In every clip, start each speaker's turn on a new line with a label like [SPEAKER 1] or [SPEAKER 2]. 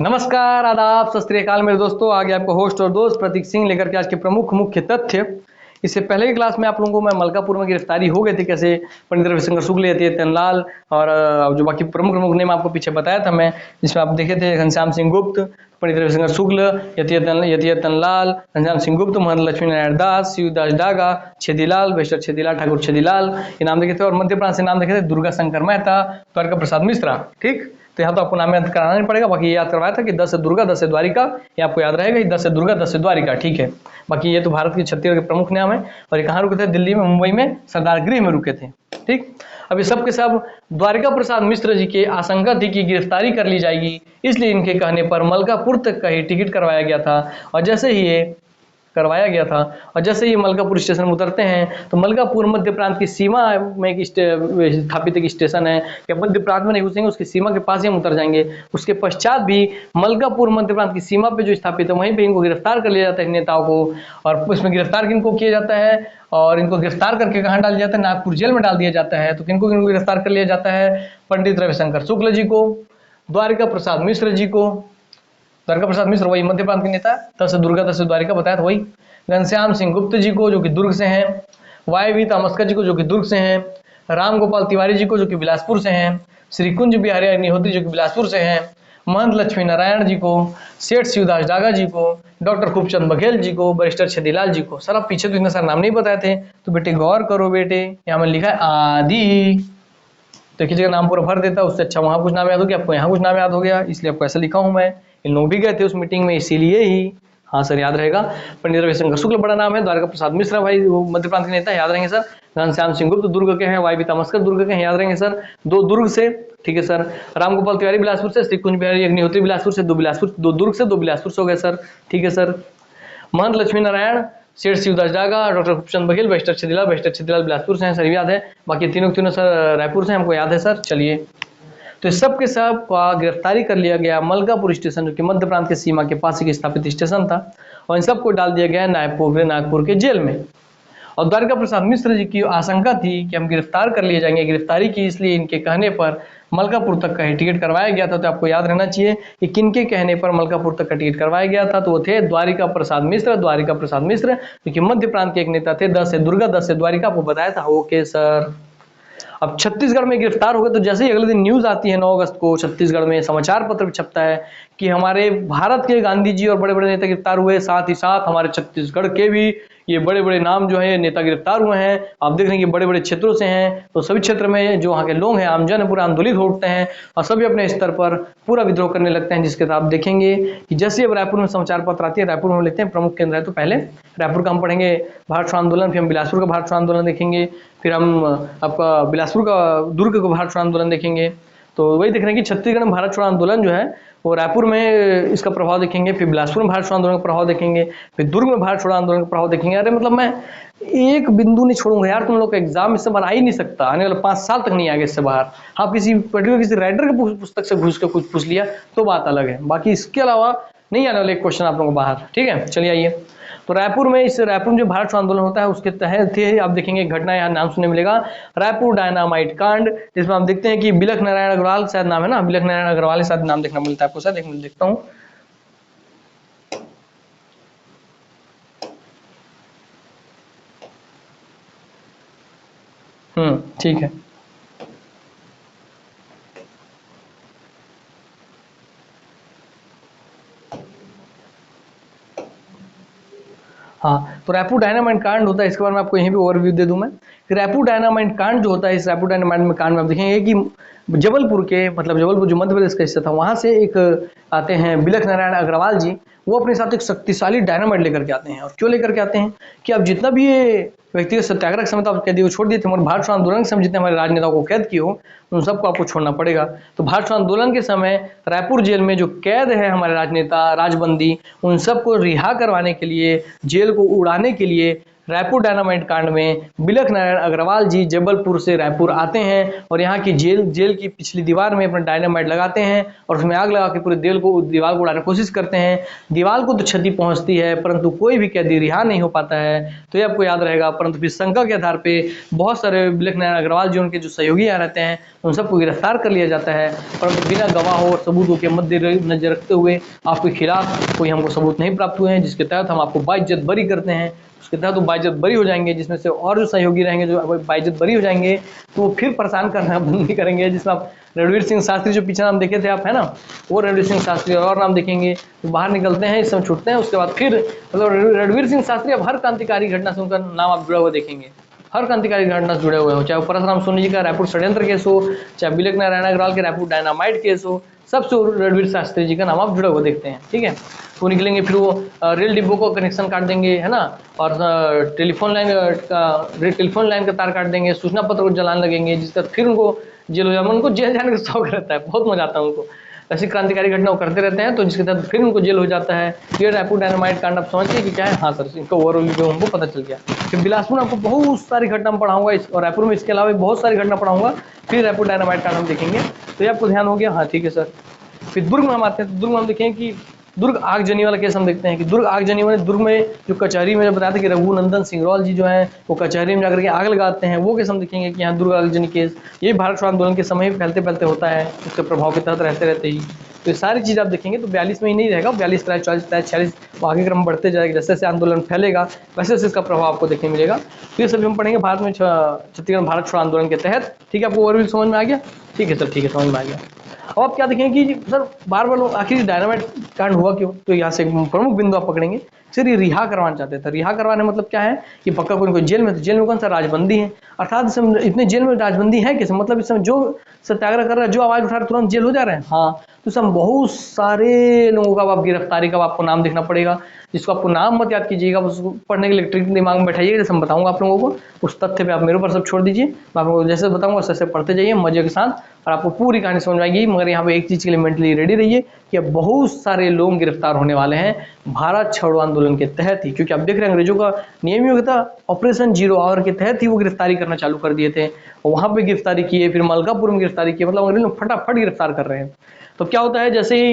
[SPEAKER 1] नमस्कार, आदाब, सत श्री अकाल मेरे दोस्तों। आगे आपको होस्ट और दोस्त प्रतीक सिंह लेकर के आज के प्रमुख मुख्य तथ्य। इससे पहले की क्लास में आप लोगों को मैं मलकापुर में गिरफ्तारी हो गई थी, कैसे पंडित रविशंकर शुक्ल, यतीन्द्र तनलाल और जो बाकी प्रमुख प्रमुख नेम आपको पीछे बताया था मैं, जिसमें आप देखे थे घनश्याम सिंह गुप्त, पंडित रविशंकर शुक्ल, यतीन्द्र तनलाल, घनश्याम सिंह गुप्त, महंत लक्ष्मी नारायण दास, शिवदास डागा, छेदीलाल, बेस्टर छेदीलाल, ठाकुर छेदीलाल, ये नाम देखे थे। और मध्य प्रांत से नाम देखे थे दुर्गा शंकर मेहता, द्वारका प्रसाद मिश्रा। ठीक, तो यहाँ तो आपको नाम याद कराना नहीं पड़ेगा। बाकी ये याद करवाया था कि 10 से दुर्गा 10 से द्वारिका, ये आपको याद रहेगा। 10 से दुर्गा 10 से द्वारिका, ठीक है। बाकी ये तो भारत की छत्तीसगढ़ के प्रमुख नाम है। और ये कहाँ रुके थे? दिल्ली में, मुंबई में सरदार गृह में रुके थे। ठीक, अब ये सब के सब द्वारिका प्रसाद मिश्र जी की आशंका थी कि गिरफ्तारी कर ली जाएगी, इसलिए इनके कहने पर मलकापुर तक का ही टिकट करवाया गया था। और जैसे ही ये करवाया गया था और जैसे ही मलकापुर स्टेशन में उतरते हैं तो मलकापुर मध्य प्रांत की सीमा में एक स्थापित एक स्टेशन है। या मध्य प्रांत में नहीं घुसेंगे, उसकी सीमा के पास ही हम उतर जाएंगे। उसके पश्चात भी मलकापुर मध्य प्रांत की सीमा पे जो स्थापित है वहीं पे इनको गिरफ्तार कर लिया जाता है, नेताओं को। और उसमें गिरफ्तार किनको किया जाता है और इनको गिरफ्तार करके कहाँ डाल दिया जाता है? नागपुर जेल में डाल दिया जाता है। तो किनको किनको गिरफ्तार कर लिया जाता है? पंडित रविशंकर शुक्ल जी को, द्वारिका प्रसाद मिश्र जी को, द्वारका प्रसाद मिश्र वही मध्य प्रांत के नेता, 10 से दुर्गा 10 से द्वारिका बताया था वही, घनश्याम सिंह गुप्त जी को जो कि दुर्ग से हैं, वाई तामस्कर जी को जो कि दुर्ग से हैं, राम गोपाल तिवारी जी को जो कि बिलासपुर से हैं, श्री कुंज बिहारी अग्निहोत्री जो कि बिलासपुर से हैं, महंत लक्ष्मी नारायण जी को, सेठ शिवदास डागा जी को, डॉक्टर खूबचंद बघेल जी को, बैरिस्टर छेदीलाल जी को। सर आप पीछे तो इतना सारा नाम नहीं बताए थे, तो बेटे गौर करो बेटे, यहाँ में लिखा है आदि, तो एक ही जगह नाम पूरा भर देता, उससे अच्छा वहां कुछ नाम याद हो गया, आपको यहाँ कुछ नाम याद हो गया, इसलिए आपको ऐसा लिखा हूं मैं। इन लोग भी गए थे उस मीटिंग में, इसीलिए ही। हाँ सर, याद रहेगा। पंडित रविशंकर शुक्ल बड़ा नाम है, द्वारका प्रसाद मिश्रा भाई वो मध्य प्रांत के नेता, याद रहेंगे सर। घनश्याम सिंह गुप्त दुर्ग के हैं, वाई तामस्कर दुर्ग के हैं, याद रहेंगे सर। 2 दुर्ग से, ठीक है सर। राम गोपाल तिवारी बिलासपुर से, श्री कुंज बिहारी अग्निहोत्री बिलासपुर से, 2 बिलासपुर, 2 दुर्ग से, 2 बिलासपुर से हो गए सर, ठीक है सर। महंत लक्ष्मी नारायण, सेठ शिवदास डागा, डॉक्टर खूबचंद बघेल, बैरिस्टर छेदीलाल बिलासपुर से हैं सर, याद है। बाकी तीनों सर रायपुर से हमको याद है सर। चलिए, तो इस सब के सब का गिरफ्तारी कर लिया गया मलकापुर स्टेशन, जो कि मध्य प्रांत की सीमा के पास एक स्थापित स्टेशन था, और इन सबको डाल दिया गया नागपुर के जेल में। और द्वारका प्रसाद मिश्र जी की आशंका थी कि हम गिरफ्तार कर लिए जाएंगे, गिरफ्तारी की, इसलिए इनके कहने पर मलकापुर तक का ही टिकट करवाया गया था। तो आपको याद रहना चाहिए कि किनके कहने पर मलकापुर तक का टिकट करवाया गया था। तो वो थे द्वारिका प्रसाद मिश्र, जो कि मध्य प्रांत के एक नेता थे। 10 से दुर्गा 10 से द्वारिका, आपको बताया था। Okay sir. अब छत्तीसगढ़ में गिरफ्तार हो गए, तो जैसे ही अगले दिन न्यूज आती है 9 अगस्त को, छत्तीसगढ़ में समाचार पत्र भी छपता है कि हमारे भारत के गांधी जी और बड़े बड़े नेता गिरफ्तार हुए, साथ ही साथ हमारे छत्तीसगढ़ के भी ये बड़े बड़े नाम जो है नेता गिरफ्तार हुए हैं। आप देख रहे हैं कि बड़े बड़े क्षेत्रों से हैं, तो सभी क्षेत्र में जो वहाँ के लोग हैं, आमजन पूरा आंदोलित हो उठते हैं और सभी अपने स्तर पर पूरा विद्रोह करने लगते हैं। जिसके साथ आप देखेंगे कि जैसे अब रायपुर में समाचार पत्र आती है, रायपुर में हम लेते हैं प्रमुख केंद्र है, तो पहले रायपुर का हम पढ़ेंगे भारत छोड़ो आंदोलन, फिर हम बिलासपुर का भारत छोड़ो आंदोलन देखेंगे, फिर हम आपका बिलासपुर का दुर्ग का भारत छोड़ो आंदोलन देखेंगे। तो वही देख रहे हैं कि छत्तीसगढ़ में भारत छोड़ो आंदोलन जो है वो रायपुर में इसका प्रभाव देखेंगे, फिर बिलासपुर में भारत छोड़ो आंदोलन का प्रभाव देखेंगे, फिर दुर्ग में भारत छोड़ो आंदोलन का प्रभाव देखेंगे। अरे मतलब मैं एक बिंदु नहीं छोड़ूंगा यार, तुम लोग का एग्जाम इससे बाहर आ ही नहीं सकता, आने वाले 5 साल तक नहीं आगे इससे बाहर। हाँ, किसी पर्टिकुलर किसी राइटर के पुस्तक से घुस के कुछ पूछ लिया तो बात अलग है, बाकी इसके अलावा नहीं आने वाले क्वेश्चन आप लोगों को बाहर। ठीक है, चलिए आइए। तो रायपुर में जो भारत छोड़ो आंदोलन होता है उसके तहत थे, आप देखेंगे एक घटना यहाँ नाम सुनने मिलेगा, रायपुर डायनामाइट कांड, जिसमें हम देखते हैं कि बिलख नारायण अग्रवाल शायद नाम है ना, बिलख नारायण अग्रवाल शायद नाम देखना मिलता है आपको, शायद एक मिनट देखता हूँ। ठीक है। हाँ, तो रायपुर डायनामाइट कांड होता है, इसके बारे में आपको यहीं भी ओवरव्यू दे दूं मैं कि रायपुर डायनामाइट कांड जो होता है, इस रायपुर डायनामाइट कांड में आप देखेंगे कि जबलपुर के, मतलब जबलपुर जो मध्य प्रदेश का हिस्सा था, वहां से एक आते हैं बिलख नारायण अग्रवाल जी। वो अपने साथ एक शक्तिशाली डायनामाइट लेकर के आते हैं। और क्यों लेकर के आते हैं कि अब जितना भी ये व्यक्तिगत सत्याग्रह के समय तो आप कैदी को छोड़ दिए थे, मगर भारत छोड़ो आंदोलन के समय जितने हमारे राजनेताओं को कैद किए हो उन सबको आपको छोड़ना पड़ेगा। तो भारत छोड़ो आंदोलन के समय रायपुर जेल में जो कैद है हमारे राजनेता, राजबंदी, उन सबको रिहा करवाने के लिए, जेल को उड़ाने के लिए रायपुर डायनामाइट कांड में बिलख नारायण अग्रवाल जी जबलपुर से रायपुर आते हैं और यहाँ की जेल की पिछली दीवार में अपना डायनामाइट लगाते हैं और उसमें आग लगा के पूरे दीवार को उड़ाने की कोशिश करते हैं। दीवार को तो क्षति पहुंचती है परंतु कोई भी कैदी रिहा नहीं हो पाता है, तो ये आपको याद रहेगा। परंतु फिर शंका के आधार पे बहुत सारे बिलख नारायण अग्रवाल जो उनके जो सहयोगी यहाँ रहते हैं उन सबको गिरफ्तार कर लिया जाता है, परंतु बिना गवाह और सबूतों के मद्देनजर रखते हुए आपके खिलाफ कोई हमको सबूत नहीं प्राप्त हुए हैं, जिसके तहत हम आपको बाइज्जत बरी करते हैं। उसके तहत वो बाइज्जत बरी हो जाएंगे, जिसमें से और जो सहयोगी रहेंगे जो बाइज्जत बरी हो जाएंगे तो वो फिर परेशान करना बंद नहीं करेंगे। जिसमें आप रणवीर सिंह शास्त्री जो पीछे नाम देखे थे आप, है ना, वो रणवीर सिंह शास्त्री और नाम देखेंगे तो बाहर निकलते हैं, इस समय छूटते हैं। उसके बाद फिर मतलब रणवीर सिंह शास्त्री अब हर क्रांतिकारी घटना से उनका नाम आप जुड़ा हुआ देखेंगे, हर क्रांतिकारी घटना से जुड़े हुए हो, चाहे परशुराम सोनी जी का रायपुर षड्यंत्र केस हो, चाहे बिलख नारायण अग्रवाल के रायपुर डायनामाइट केस हो, सबसे रणवीर शास्त्री जी का नाम आप जुड़ा हुआ देखते हैं। ठीक है, वो निकलेंगे फिर वो रेल डिब्बों को कनेक्शन काट देंगे, है ना, और टेलीफोन लाइन का तार काट देंगे, सूचना पत्र को जलाने लगेंगे, जिसका फिर उनको जेल हो जाए। उनको जेल जाने का शौक रहता है, बहुत मजा आता है उनको, ऐसी क्रांतिकारी घटना वो करते रहते हैं, तो जिसके तहत फिर उनको जेल हो जाता है। ये रायपुर डायनामाइट कांड आप समझिए कि क्या है। हाँ सर, इनका ओवरऑल जो हमको पता चल गया। फिर बिलासपुर आपको बहुत सारी घटना पढ़ाऊंगा और रायपुर में इसके अलावा बहुत सारी घटना पढ़ाऊंगा, फिर रायपुर डायनामाइट कांड हम देखेंगे, तो ये आपको ध्यान हो गया। हाँ ठीक है सर। फिर दुर्ग में हम आते हैं, तो दुर्ग में हम देखेंगे कि दुर्ग आगजनी वाला केस हम देखते हैं कि दुर्ग आगजनी वाले दुर्ग में जो कचहरी में बताया था कि रघुनंदन सिंगरौल जी जो है वो कचहरी में जाकर के आग लगाते हैं, वो केस हम देखेंगे कि यहाँ दुर्ग आगजनी केस ये भारत छोड़ो आंदोलन के समय फैलते फैलते होता है, उसके प्रभाव के तहत रहते रहते ही। तो ये सारी चीज़ आप देखेंगे तो 42 में ही नहीं रहेगा, 42, 43, 44, 46 आगे क्रम बढ़ते जाएगा, जैसे जैसे आंदोलन फैलेगा वैसे वैसे इसका प्रभाव आपको देखने मिलेगा। तो ये सभी हम पढ़ेंगे भारत में छत्तीसगढ़ भारत छोड़ो आंदोलन के तहत। ठीक है, आपको ओवरव्यू समझ में आ गया? ठीक है सर, ठीक है, समझ में आ गया। अब आप क्या देखेंगे कि सर बार बार लोग आखिर डायनामाइट कांड हुआ क्यों, तो यहाँ से प्रमुख बिंदु आप पकड़ेंगे। सर ये रिहा करवाना चाहते थे, रिहा करवाने मतलब क्या है कि पक्का कोई जेल में, तो जेल में कौन सा राजबंदी है, अर्थात इतने जेल में राजबंदी है कैसे, मतलब इस समय जो सत्याग्रह कर रहा है, जो आवाज उठा रहे तुरंत जेल हो जा रहे हैं। हाँ, तो सब बहुत सारे लोगों का आप गिरफ्तारी का आपको नाम देखना पड़ेगा, जिसको आपको नाम मत याद कीजिएगा, उसको पढ़ने के लिए ट्रिक दिमाग में बैठाइएगा, जैसे मैं बताऊंगा आप लोगों को। उस तथ्य पे आप मेरे ऊपर सब छोड़ दीजिए, मैं आपको जैसे बताऊंगा वैसे पढ़ते जाइए मजे के साथ, और आपको पूरी कहानी समझ आएगी। मगर यहाँ पे एक चीज के लिए मेंटली रेडी रहिए कि अब बहुत सारे लोग गिरफ्तार होने वाले हैं भारत छोड़ो आंदोलन के तहत ही, क्योंकि आप देख रहे हैं अंग्रेजों का नियम ही था, ऑपरेशन जीरो आवर के तहत ही वो गिरफ्तारी करना चालू कर दिए थे, और वहां पे गिरफ्तारी किए, फिर मलकापुर में गिरफ्तारी की, मतलब अंग्रेज लोग फटाफट गिरफ्तार कर रहे हैं। तो क्या होता है, जैसे ही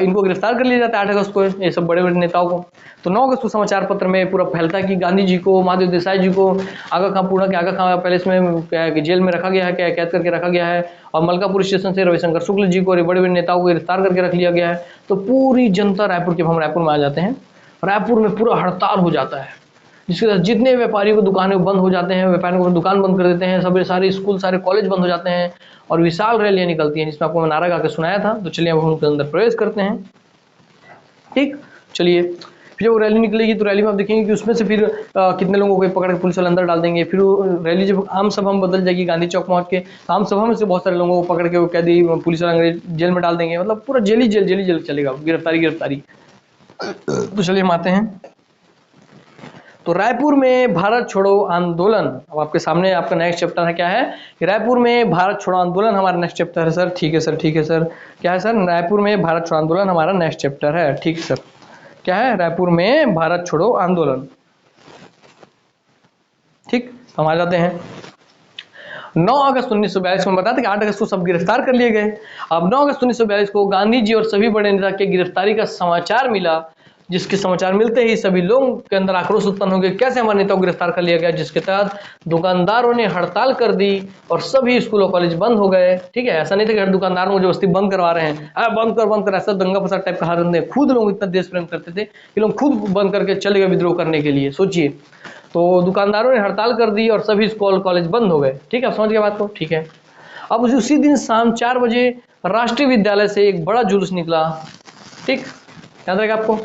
[SPEAKER 1] इनको गिरफ्तार कर लिया जाता है 8 अगस्त को, ये सब बड़े बड़े नेताओं को, तो 9 अगस्त को समाचार पत्र में पूरा फैलता है कि गांधी जी को, महादेव देसाई जी को आगा खां पूर्णा के आगा खां पैलेस में जेल में रखा गया है, कैद करके रखा गया है, और मलकापुर स्टेशन से रविशंकर शुक्ल जी को और बड़े बड़े नेताओं को गिरफ्तार करके रख लिया गया है। तो पूरी जनता रायपुर के, हम रायपुर में आ जाते हैं, रायपुर में पूरा हड़ताल हो जाता है, जिसके साथ जितने व्यापारियों को दुकानें बंद हो जाते हैं, व्यापारियों को दुकान बंद कर देते हैं, सब सारे स्कूल सारे कॉलेज बंद हो जाते हैं, और विशाल रैलियां निकलती हैं, जिसमें आपको मैं नारा गा के सुनाया था। तो चलिए अब हम उनके अंदर प्रवेश करते हैं। ठीक, चलिए फिर जब रैली निकलेगी तो रैली में आप देखेंगे कि उसमें से फिर कितने लोगों को पकड़ के पुलिस वाले अंदर डाल देंगे। फिर रैली जब आम सभा में बदल जाएगी, गांधी चौक पहुंच के आम सभा में से बहुत सारे लोगों को पकड़ के कैदी पुलिस वाले अंग्रेज जेल में डाल देंगे, मतलब पूरा जेल ही जेल चलेगा, गिरफ्तारी। तो चलिए हम आते हैं, तो रायपुर में भारत छोड़ो आंदोलन, अब आपके सामने आपका नेक्स्ट चैप्टर है, क्या है कि रायपुर में भारत छोड़ो आंदोलन हमारा नेक्स्ट चैप्टर है सर। ठीक है सर, ठीक है सर, क्या है सर, रायपुर में भारत छोड़ो आंदोलन हमारा नेक्स्ट चैप्टर है। ठीक सर, क्या है, रायपुर में भारत छोड़ो आंदोलन। ठीक, हम आ जाते हैं 9 अगस्त 1942 में, बताते कि 8 अगस्त को सब गिरफ्तार कर लिए गए। अब 9 अगस्त 1942 को गांधी जी और सभी बड़े नेता के गिरफ्तारी का समाचार मिला, जिसके समाचार मिलते ही सभी लोगों के अंदर आक्रोश उत्पन्न हो गया, कैसे हमारे नेताओं को गिरफ्तार कर लिया गया, जिसके तहत दुकानदारों ने हड़ताल कर दी और सभी स्कूल और कॉलेज बंद हो गए। ठीक है, ऐसा नहीं था कि हर दुकानदार को जबरदस्ती बंद करवा रहे हैं, बंद कर, ऐसा दंगा फसाद टाइप का हाल नहीं, खुद लोग इतना देश प्रेम करते थे कि लोग खुद बंद करके चले गए विद्रोह करने के लिए, सोचिए। तो दुकानदारों ने हड़ताल कर दी और सभी स्कूल कॉलेज बंद हो गए। ठीक है, समझ गए बात को? ठीक है, अब उसी दिन शाम 4 बजे राष्ट्रीय विद्यालय से एक बड़ा जुलूस निकला। ठीक, याद रहेगा आपको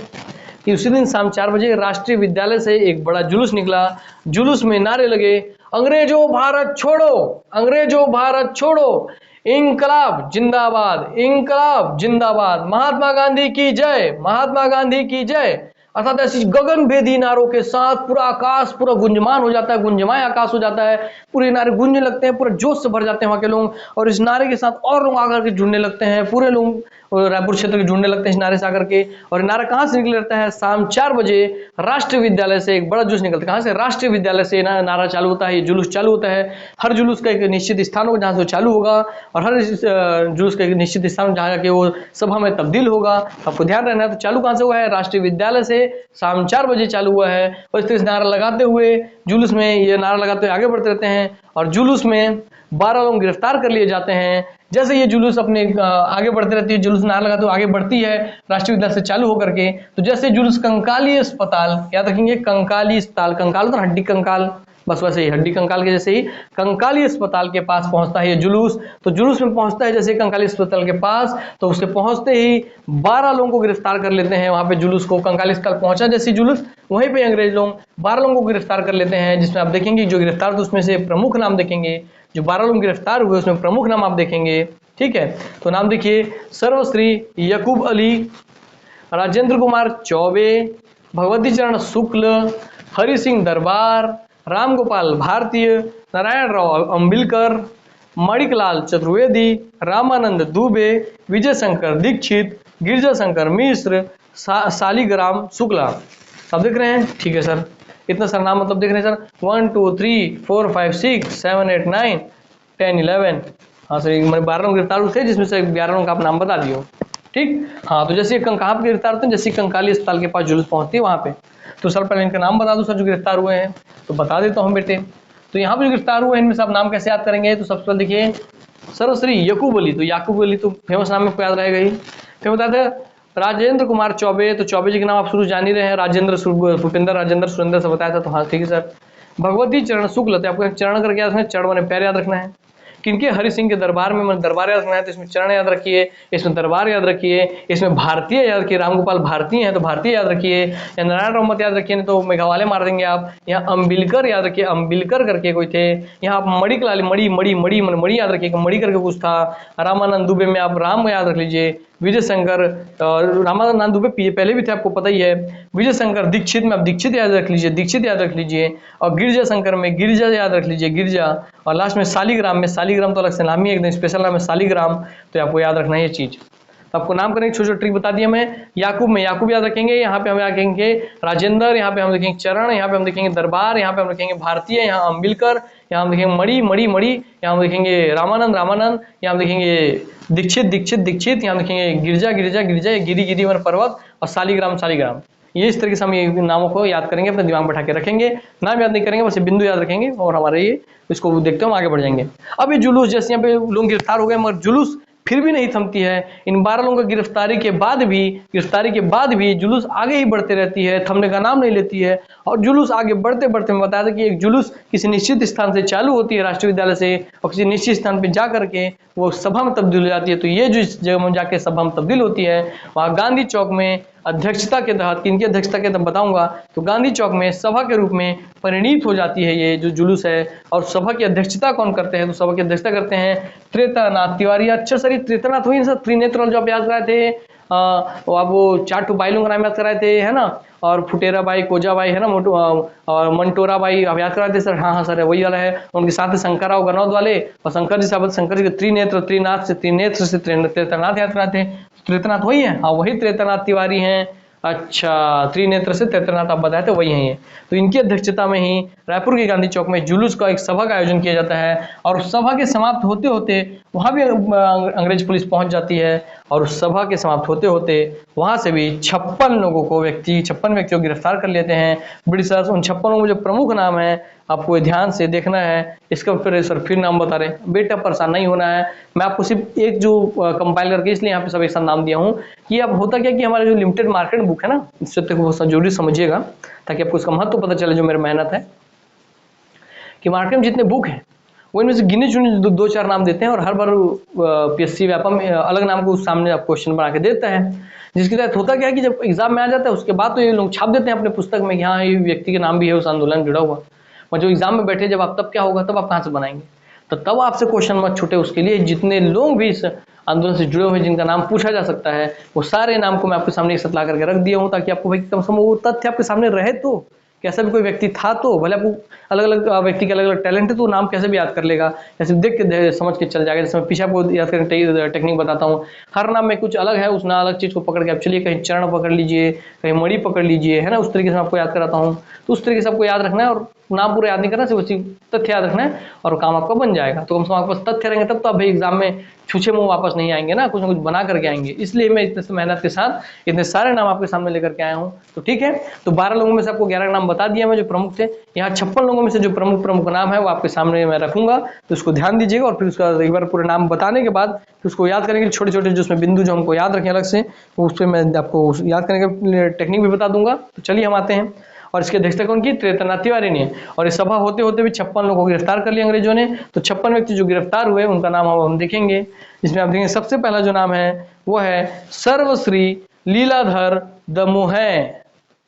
[SPEAKER 1] कि उसी दिन शाम 4 बजे राष्ट्रीय विद्यालय से एक बड़ा जुलूस निकला। जुलूस में नारे लगे, अंग्रेजों भारत छोड़ो, अंग्रेजों भारत छोड़ो, इंकलाब जिंदाबाद, इंकलाब जिंदाबाद, महात्मा गांधी की जय, महात्मा गांधी की जय। अर्थात ऐसी गगन भेदी नारों के साथ पूरा आकाश पूरा गुंजमान हो जाता है, गुंजमाय आकाश हो जाता है, पूरे नारे गूंजने लगते हैं, पूरे जोश से भर जाते हैं वहां के लोग, और इस नारे के साथ और लोग आकर के जुड़ने लगते हैं, पूरे लोग वो रायपुर क्षेत्र के जुड़ने लगते हैं इस नारे से आकर के। और नारा कहाँ से निकल रहता है? शाम 4 बजे राष्ट्रीय विद्यालय से एक बड़ा जुलूस निकलता है। कहाँ से? राष्ट्रीय विद्यालय से नारा चालू होता है, ये जुलूस चालू होता है। हर जुलूस का एक निश्चित स्थान होगा जहाँ से वो चालू होगा, और हर जुलूस का एक निश्चित स्थान जहाँ जाके वो सभा में तब्दील होगा। आपको ध्यान रहना है। तो चालू कहाँ से हुआ है? राष्ट्रीय विद्यालय से शाम 4 बजे चालू हुआ है। और इस तरह से नारा लगाते हुए जुलूस में, ये नारा लगाते हुए आगे बढ़ते रहते हैं, और जुलूस में 12 लोग गिरफ्तार कर लिए जाते हैं। जैसे ये जुलूस अपने आगे बढ़ते रहती है, जुलूस नारा लगाते हुए आगे बढ़ती है राष्ट्रीय विद्यालय से चालू होकर के, तो जैसे जुलूस कंकाली अस्पताल, याद रखेंगे कंकाली अस्पताल, कंकाल तो हड्डी कंकाल, बस वैसे ही हड्डी कंकाल के जैसे ही कंकाली अस्पताल के पास पहुंचता है ये जुलूस। तो जुलूस में पहुंचता है जैसे कंकाली अस्पताल के पास, तो उसके पहुंचते ही 12 लोगों को गिरफ्तार कर लेते हैं। वहां पे जुलूस को कंकाली अस्पताल पहुंचा जैसे जुलूस, वहीं पे अंग्रेज लोग 12 लोगों को गिरफ्तार कर लेते हैं। जिसमें आप देखेंगे जो गिरफ्तार थे उसमें से प्रमुख नाम देखेंगे, जो 12 लोग गिरफ्तार हुए उसमें प्रमुख नाम आप देखेंगे। ठीक है, तो नाम देखिए, सर्वश्री यकूब अली, राजेंद्र कुमार चौबे, भगवती चरण शुक्ल, हरि सिंह दरबार, राम गोपाल भारतीय, नारायण राव अंबिलकर, मणिकलाल चतुर्वेदी, रामानंद दुबे, विजय शंकर दीक्षित, गिरजा शंकर मिश्र, शालिग्राम शुक्ला। सब देख रहे हैं? ठीक है सर, इतना सर नाम मतलब देख रहे हैं सर? 1 2 3 4 5 6 7 8 9 10 11। हाँ सर, मैंने 12 लोग गिरफ्तार हुए थे जिसमें से 11 लोगों का आप नाम बता दियो। ठीक, हाँ, तो जैसे कहाँ पे गिरफ्तार होते हैं? जैसे कंकाली अस्पताल के पास जुलूस पहुंचती है वहां पे। तो सर पहले इनका नाम बता दो सर जो गिरफ्तार हुए हैं। तो बता देता हूँ बेटे। तो यहाँ पे जो गिरफ्तार हुए हैं इनमें से आप नाम कैसे याद करेंगे? तो सबसे पहले देखिए, सर्वश्री यकूब अली, तो याकूब अली तो फेमस नाम में याद रहेगा ही। फिर बताते हैं राजेंद्र कुमार चौबे, तो चौबे जी के नाम आप शुरू जान ही रहे हैं, राजेंद्र, भूपेंद्र, राजेंद्र, सुरेंद्र से बताया था, तो हाँ ठीक है सर। भगवती चरण शुक्ल, तो आपको चरण करके याद रखना है, चरण बने पैर याद रखना है। किनके? हरि सिंह के दरबार में, दरबार याद रखना है, तो इसमें चरण याद रखिए, इसमें दरबार याद रखिए, इसमें भारतीय याद रखिए, रामगोपाल भारतीय हैं तो भारतीय याद रखिए, या नारायण राव मत याद रखिए, नहीं तो मेघावाले मार देंगे आप। यहाँ अंबिलकर याद रखिए, अंबिलकर करके कोई थे। यहाँ आप मणि कलाली, मणि मणि मणि मणि याद रखिए, मणि करके कुछ था। रामानंद दुबे में आप राम याद रख लीजिए। विजय शंकर, रामानंद दुबे पहले भी थे आपको पता ही है। विजय शंकर दीक्षित में आप दीक्षित याद रख लीजिए, दीक्षित याद रख लीजिए। और गिरजा शंकर में गिरजा याद रख लीजिए, गिरजा। और लास्ट में शालिग्राम में, शालिग्राम तो अलग से नाम ही एकदम स्पेशल नाम है शालिग्राम, तो आपको याद रखना है ये चीज। तो आपको नाम करने की छोटी छोटी ट्रिक बता दिया मैं। याकूब में याकूब याद रखेंगे, यहाँ पे हम रखेंगे राजेंद्र, यहाँ पे हम देखेंगे चरण, यहाँ पे हम देखेंगे दरबार, यहाँ पे हम रखेंगे भारतीय, यहाँ अंबिलकर, यहाँ हम देखेंगे मणि मणि मणि, यहाँ हम देखेंगे रामानंद रामानंद, यहाँ हम देखेंगे दीक्षित दीक्षित दीक्षित, यहाँ देखेंगे गिरजा गिरजा गिरजा, गिरी गिरी वन पर्वत, और शालिग्राम शालिग्राम। ये इस तरीके से हम ये नामों को याद करेंगे, अपने दिमाग में बैठा के रखेंगे। नाम याद नहीं करेंगे, बस बिंदु याद रखेंगे, और हमारे ये इसको देखते हम आगे बढ़ जाएंगे। अब ये जुलूस, जैसे यहाँ पे लोग गिरफ्तार हो गए, मगर जुलूस फिर भी नहीं थमती है। इन 12 लोगों की गिरफ्तारी के बाद भी जुलूस आगे ही बढ़ते रहती है, थमने का नाम नहीं लेती है। और जुलूस आगे बढ़ते बढ़ते मैं बताया था कि एक जुलूस किसी निश्चित स्थान से चालू होती है राष्ट्रीय विद्यालय से, और किसी निश्चित स्थान पे जा करके वो सभा में तब्दील हो जाती है। तो ये जो इस जगह में जाके सभा में तब्दील होती है, वहाँ गांधी चौक में अध्यक्षता के तहत, किनकी अध्यक्षता के तहत बताऊंगा, तो गांधी चौक में सभा के रूप में परिणीत हो जाती है ये जो जुलूस है। और सभा की अध्यक्षता कौन करते हैं? तो सभा की अध्यक्षता करते हैं त्रेतानाथ तिवारी। अच्छा सर, ये त्रेतानाथ हुई ना सर, त्रिनेत्र जो आप याद कराए थे, आप वो 4 बाइलों का नाम याद कराए थे, है ना, और फुटेरा बाई, कोजा बाई, है ना, और मंटोरा बाई आप याद कराए थे सर। हाँ हाँ सर, वही वाला है। उनके साथ शंकरराव गनौद वाले, और शंकर जी साहब, शंकर जी के त्रिनेत्र, त्रिनाथ से त्रेतानाथ याद कराते हैं। त्रेतानाथ वही है, हाँ वही त्रेतानाथ तिवारी हैं। अच्छा, त्रिनेत्र से त्रेतानाथ आप बताए थे, वही है ये। तो इनकी अध्यक्षता में ही रायपुर के गांधी चौक में जुलूस का एक सभा का आयोजन किया जाता है। और उस सभा के समाप्त होते होते वहां भी अंग्रेज पुलिस पहुंच जाती है, और उस सभा के समाप्त होते होते वहां से भी 56 व्यक्तियों को गिरफ्तार कर लेते हैं ब्रिटिशर्स। उन 56 लोगों में जो प्रमुख नाम है आपको ध्यान से देखना है। इसका फिर नाम बता रहे हैं, बेटा परेशान नहीं होना है। मैं आपको सिर्फ एक जो कंपाइल करके इसलिए यहाँ पे सब एक साथ नाम दिया हूँ कि अब होता क्या कि हमारे जो लिमिटेड मार्केट बुक है ना, इससे तो बहुत जरूरी समझिएगा ताकि आपको इसका महत्व पता चले, जो मेरी मेहनत है, कि मार्केट में जितने बुक हैं वो इनमें से गिने चुने 2-4 नाम देते हैं, और हर बार पीएससी व्यापम में अलग नाम को सामने आप क्वेश्चन बना के देता है। जिसके तहत होता क्या है कि जब एग्जाम में आ जाता है उसके बाद तो ये लोग छाप देते हैं अपने पुस्तक में कि हाँ ये व्यक्ति के नाम भी है उस आंदोलन जुड़ा हुआ। और जो एग्जाम में बैठे जब आप, तब क्या होगा, तब आप कहाँ से बनाएंगे? तो तब आपसे क्वेश्चन मत छूटे, उसके लिए जितने लोग भी इस आंदोलन से जुड़े हुए जिनका नाम पूछा जा सकता है, वो सारे नाम को मैं आपके सामने एक साथ ला करके रख दिया हूँ, ताकि आपको भाई कम से कम वो तथ्य आपके सामने रहे तो कैसा भी कोई व्यक्ति था तो भले आपको अलग अलग व्यक्ति के अलग अलग टैलेंट है तो नाम कैसे भी याद कर लेगा, ऐसे देख के समझ के चल जाएगा। जैसे मैं पीछे आपको याद करने टेक्निक बताता हूँ, हर नाम में कुछ अलग है, उस ना अलग चीज़ को पकड़ के आप चलिए, कहीं चरण पकड़ लीजिए, कहीं मणि पकड़ लीजिए, है ना, उस तरीके से आपको याद कराता हूँ। तो उस तरीके से आपको याद रखना है और नाम पूरा याद नहीं करना, सिर्फ उसी तथ्य याद रखना है और काम आपका बन जाएगा। तो कम से कम आपके पास तथ्य रहेंगे तब तो आप भाई एग्जाम में छूछे मुंह वापस नहीं आएंगे ना, कुछ ना कुछ बना करके आएंगे। इसलिए मैं इतने मेहनत के साथ इतने सारे नाम आपके सामने लेकर के आया हूँ। तो ठीक है, तो 12 लोगों में से आपको 11 नाम बता दिया मैं जो प्रमुख थे। यहाँ 56 लोगों में से जो प्रमुख नाम है वो आपके सामने मैं रखूंगा, तो उसको ध्यान दीजिएगा। और फिर उसका एक बार पूरे नाम बताने के बाद फिर उसको याद करेंगे, छोटे छोटे जो उसमें बिंदु जो हमको याद रखें अलग से, उस पर मैं आपको याद करने का टेक्निक भी बता दूंगा। तो चलिए हम आते हैं। और इसकी अध्यक्षता कौन की? त्रेतनाथ तिवारी ने। और इस सभा होते होते भी 56 लोगों को गिरफ्तार कर लिया अंग्रेजों ने। तो 56 व्यक्ति जो गिरफ्तार हुए उनका नाम हम देखेंगे। इसमें आप देखेंगे सबसे पहला जो नाम है वो है सर्वश्री लीलाधर दमोहै।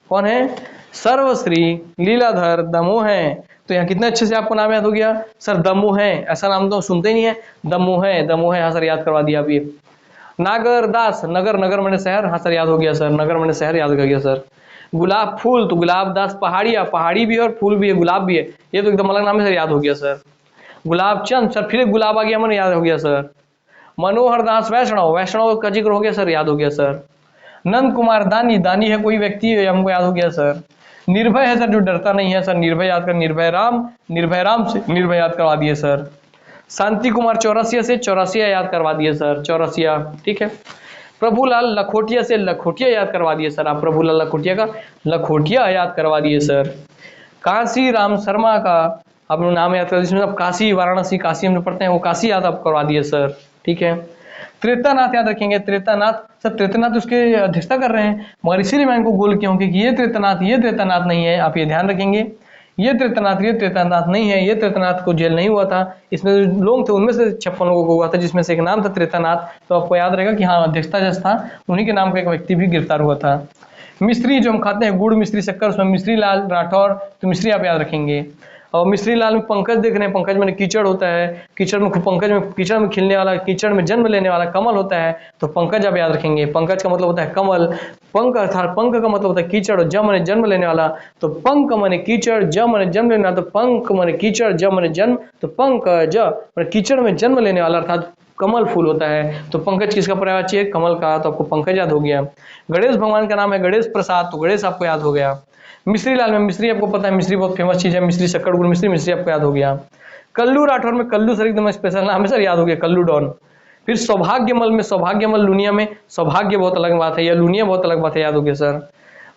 [SPEAKER 1] कौन है? सर्वश्री लीलाधर दमोहै। तो यहाँ कितने अच्छे से आपको नाम याद हो गया सर, दमोहै, ऐसा नाम तो सुनते ही नहीं है, दमोहै, दमोहै, हाँ सर याद करवा दिया आप। ये नागर दास, नगर, नगर मैंने शहर, हाँ सर याद हो गया सर, नगर मैंने शहर याद कर गया सर। गुलाब फूल, तो गुलाब दास पहाड़िया, पहाड़ी भी है और फूल भी है, गुलाब भी है, ये तो एकदम अलग नाम है सर, याद हो गया सर। गुलाब चंद, सर फिर एक गुलाब आ गया, मैंने याद हो गया सर। मनोहर दास वैष्णव, वैष्णव का जिक्र हो गया सर, याद हो गया सर। नंद कुमार दानी, दानी है कोई व्यक्ति है, हमको याद हो गया सर। निर्भय है सर जो डरता नहीं है सर, निर्भय याद कर, निर्भय राम, निर्भय राम से निर्भय याद करवा दिए सर। शांति कुमार चौरसिया से चौरसिया याद करवा दिए सर, चौरसिया, ठीक है। प्रभुलाल लखोटिया से लखोटिया याद करवा दिए सर, आप प्रभुलाल लखोटिया का लखोटिया याद करवा दिए सर। काशी राम शर्मा का आप लोग नाम याद कर, जिसमें आप काशी वाराणसी काशी हम पढ़ते हैं वो काशी याद आप करवा दिए सर, ठीक है। त्रेतानाथ याद रखेंगे, त्रेतानाथ सर, त्रेतानाथ उसके अध्यक्षता कर रहे हैं, मगर इसीलिए मैं इनको गोल किया हूँ कि ये त्रेतानाथ नहीं है, आप ये ध्यान रखेंगे। ये त्रेतानाथ नहीं है, ये त्रेतानाथ को जेल नहीं हुआ था, इसमें जो लोग थे उनमें से 56 लोगों को हुआ था, जिसमें से एक नाम था त्रेतानाथ। तो आपको याद रहेगा कि हाँ अध्यक्षता जैसा था, उन्हीं के नाम का एक व्यक्ति भी गिरफ्तार हुआ था। मिश्री जो हम खाते हैं, गुड़ मिश्री शक्कर, उसमें मिश्री लाल राठौर, तो मिश्री आप याद रखेंगे। और मिश्री लाल में पंकज देख रहे हैं, पंकज में कीचड़ होता है, कीचड़ में पंकज में कीचड़ में खिलने वाला, कीचड़ में जन्म लेने वाला कमल होता है, तो पंकज आप याद रखेंगे। पंकज का मतलब होता है कमल, पंक अर्थात पंक का मतलब होता है कीचड़, और ज माने जन्म लेने वाला, तो पंक माने कीचड़, ज माने जन्म लेने वाला, तो पंक माने कीचड़, ज माने जन्म, तो पंकज माने कीचड़ में जन्म लेने वाला अर्थात कमल फूल होता है। तो पंकज किसका पर्यायवाची है? कमल का, तो आपको पंकज याद हो गया। गणेश भगवान का नाम है गणेश प्रसाद, तो गणेश आपको याद हो गया। मिश्री लाल में मिश्री आपको पता है, मिश्री बहुत फेमस चीज है, मिश्री शक्कर गुड़ मिश्री, मिश्री आपको याद हो गया। कल्लू राठौर में कल्लू सर एकदम स्पेशल नाम है सर, याद हो गया, कल्लू डॉन। फिर सौभाग्यमल में सौभाग्यमल, लुनिया में सौभाग्य बहुत अलग बात है, या लुनिया बहुत अलग बात है, याद हो गया सर।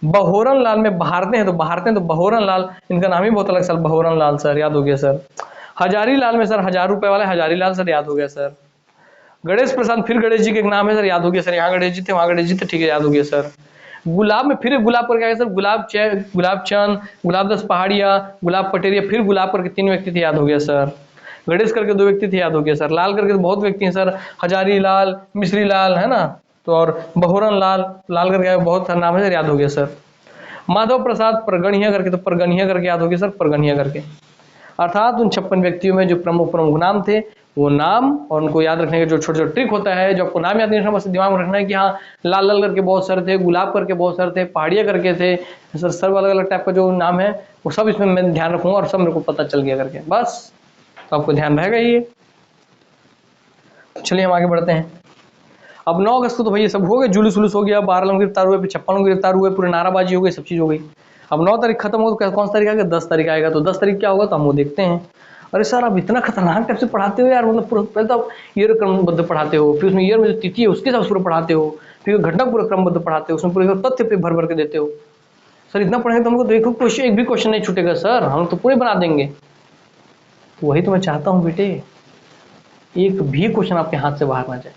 [SPEAKER 1] बहोरन लाल में बहारते हैं, तो बहोरन लाल, इनका नाम ही बहुत अलग सर, बहोरन लाल सर, याद हो गया सर। हजारी लाल में सर 1000 रुपए वाले हजारी लाल सर, याद हो गया सर। गणेश प्रसाद, फिर गणेश जी के एक नाम है सर, याद हो गया सर, यहाँ गणेश जी थे वहाँ गणेश जी थे, ठीक है, याद हो गया सर। गुलाब में फिर गुलाब करके आया सर, गुलाब चंद, गुलाब दास पहाड़िया, गुलाब पटेरिया, फिर गुलाब करके 3 व्यक्ति थे, याद हो गया सर। गणेश करके 2 व्यक्ति थे, याद हो गया सर। लाल करके तो बहुत व्यक्ति हैं सर, हजारी लाल, मिश्री लाल, है ना, तो और बहोरन लाल, लाल करके बहुत सारे नाम है सर, याद हो गया सर। माधव प्रसाद परगणिया करके, तो परगणिया करके याद हो गया सर, परगणिया करके। अर्थात उन 56 व्यक्तियों में जो प्रमुख नाम थे वो नाम, और उनको याद रखने का जो छोटे छोटे ट्रिक होता है, जो आपको नाम याद नहीं रखना, बस दिमाग में रखना है कि हाँ लाल लाल करके बहुत सारे थे, गुलाब करके बहुत सारे थे, पहाड़िया करके थे सर, सब अलग अलग टाइप का जो नाम है वो सब इसमें मैं ध्यान रखूंगा और सब मेरे को पता चल गया करके, बस तो आपको ध्यान रहेगा ये। चलिए हम आगे बढ़ते हैं। अब 9 अगस्त को तो भाई ये सब हो गए, जुलूस उलूस हो गया, 12 लोग गिरफ्तार हुए, फिर 56 लोग गिरफ्तार हुए, पूरे नाराबाजी हो गई, सब चीज हो गई। अब 9 तारीख खत्म हो तो कौन सा तारीख आएगा? 10 तारीख आएगा। तो 10 तारीख क्या होगा तो हम वो देखते हैं। अरे सर आप इतना खतरनाक टाइप से पढ़ाते हो यार, मतलब पहले तो आप ईयर क्रमबद्ध पढ़ाते हो, फिर उसमें ईयर में जो तिथि है उसके हिसाब से पूरा पढ़ाते हो, फिर घटना पूरा क्रमबद्ध पढ़ाते हो, उसमें पूरे तथ्य पे भर भर के देते हो। सर इतना पढ़ेंगे तो हमको तो एक भी क्वेश्चन नहीं छूटेगा सर, हम तो पूरे बना देंगे। तो वही तो मैं चाहता हूँ बेटे, एक भी क्वेश्चन आपके हाथ से बाहर ना जाए।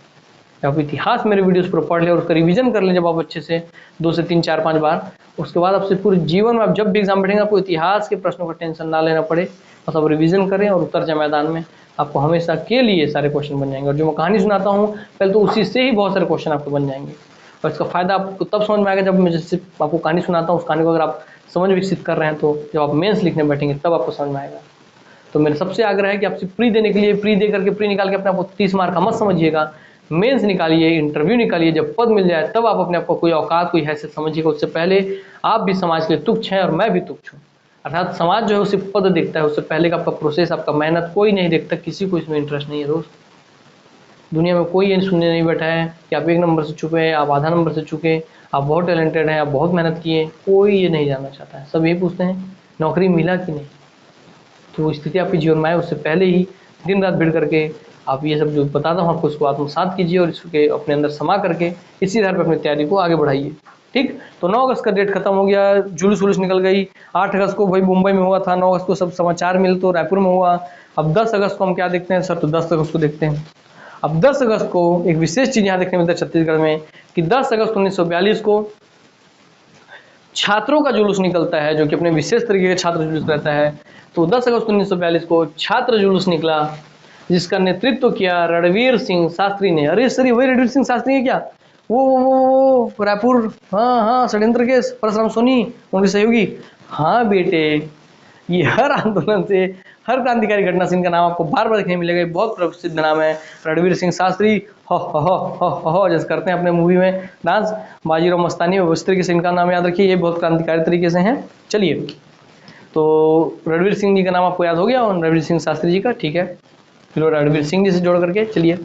[SPEAKER 1] आप इतिहास मेरे वीडियोस पर पढ़ ले और उसका रिवीजन कर ले जब आप अच्छे से 2 से 3 4 5 बार, उसके बाद आपसे पूरे जीवन में आप जब भी एग्जाम बैठेंगे आपको इतिहास के प्रश्नों का टेंशन ना लेना पड़े, बस आप रिवीजन करें और उतर जाए मैदान में, आपको हमेशा के लिए सारे क्वेश्चन बन जाएंगे। और जो मैं कहानी सुनाता हूँ पहले तो उसी से ही बहुत सारे क्वेश्चन आपको बन जाएंगे, और इसका फायदा आपको तब समझ में आएगा जब मैं जैसे आपको कहानी सुनाता हूँ, उस कहानी को अगर आप समझ विकसित कर रहे हैं तो जब आप मेंस लिखने बैठेंगे तब आपको समझ में आएगा। तो मेरा सबसे आग्रह है कि आपसे प्री देने के लिए, प्री दे करके प्री निकाल के अपने आपको 30 मार्क का मत समझिएगा, मेंस निकालिए, इंटरव्यू निकालिए, जब पद मिल जाए तब आप अपने आप को कोई औकात कोई हैसियत समझिएगा। उससे पहले आप भी समाज के लिए तुच्छ हैं और मैं भी तुच्छ हूँ। अर्थात समाज जो है उसे पद देखता है, उससे पहले का आपका प्रोसेस, आपका मेहनत कोई नहीं देखता, किसी को इसमें इंटरेस्ट नहीं है दोस्त। दुनिया में कोई ये सुनने नहीं बैठा है कि आप 1 नंबर से चुके हैं, आप आधा नंबर से चुके, आप बहुत टैलेंटेड हैं, आप बहुत मेहनत किए, कोई ये नहीं जानना चाहता है। सब ये पूछते हैं नौकरी मिला कि नहीं। तो स्थिति आपके जीवन में आए उससे पहले ही दिन रात भिड़ करके आप ये सब जो बताता हूँ आपको, उसको आत्मसात कीजिए और इसके अपने अंदर समा करके इसी आधार पर अपनी तैयारी को आगे बढ़ाइए। ठीक, तो 9 अगस्त का डेट खत्म हो गया, जुलूस वुलूस निकल गई। 8 अगस्त को भाई मुंबई में हुआ था, 9 अगस्त को सब समाचार मिल तो रायपुर में हुआ। अब 10 अगस्त को हम क्या देखते हैं सर, तो 10 अगस्त को देखते हैं। अब 10 अगस्त को एक विशेष चीज यहाँ देखने मिलता है छत्तीसगढ़ में कि 10 अगस्त 1942 को छात्रों का जुलूस निकलता है, जो कि अपने विशेष तरीके का छात्र जुलूस रहता है। तो 10 अगस्त 1942 को छात्र जुलूस निकला, जिसका नेतृत्व किया रणवीर सिंह शास्त्री ने। अरे सर वही रणवीर सिंह शास्त्री है क्या, वो रायपुर, हाँ हाँ षड्यंत्र केस, परशुराम सोनी उनके सहयोगी। हाँ बेटे, ये हर आंदोलन से, हर क्रांतिकारी घटना से इनका नाम आपको बार बार देखने मिलेगा। बहुत प्रसिद्ध नाम है रणवीर सिंह शास्त्री। हो जैसे करते हैं अपने मूवी में डांस, बाजीराव मस्तानी, उस तरीके से इनका नाम याद रखिए, ये बहुत क्रांतिकारी तरीके से हैं। चलिए, तो रणवीर सिंह जी का नाम आपको याद हो गया, और रणवीर सिंह शास्त्री जी का, ठीक है, फिर रणवीर सिंह जी से जोड़ करके चलिए।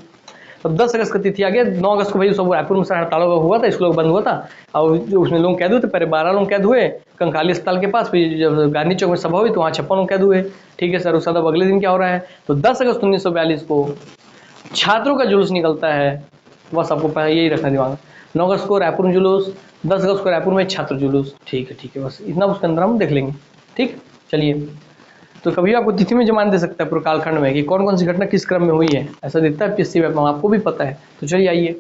[SPEAKER 1] तब 10 अगस्त का तिथि आ गया। 9 अगस्त को भाई सब रायपुर में हड़तालों का हुआ था, स्कूलों बंद हुआ था, और उसमें लोग कैद हुए थे। पहले 12 लोग कैद हुए कंकाली अस्पताल के पास, फिर जब गांधी चौक में सभा हुई तो वहाँ 56 लोग कैद हुए। ठीक है सर, उसके बाद अगले दिन क्या हो रहा है, तो 10 अगस्त 1942 को छात्रों का जुलूस निकलता है। बस आपको पहले यही रखना दिमाग। 9 अगस्त को रायपुर में जुलूस, 10 अगस्त को रायपुर में छात्र जुलूस। ठीक है, बस इतना उसके अंदर हम देख लेंगे। ठीक, चलिए, तो कभी आपको तिथि में जमान दे सकता है पूरे कालखंड में कि कौन कौन सी घटना किस क्रम में हुई है, ऐसा दिखता है पीएससी में, आपको भी पता है। तो चलिए आइए,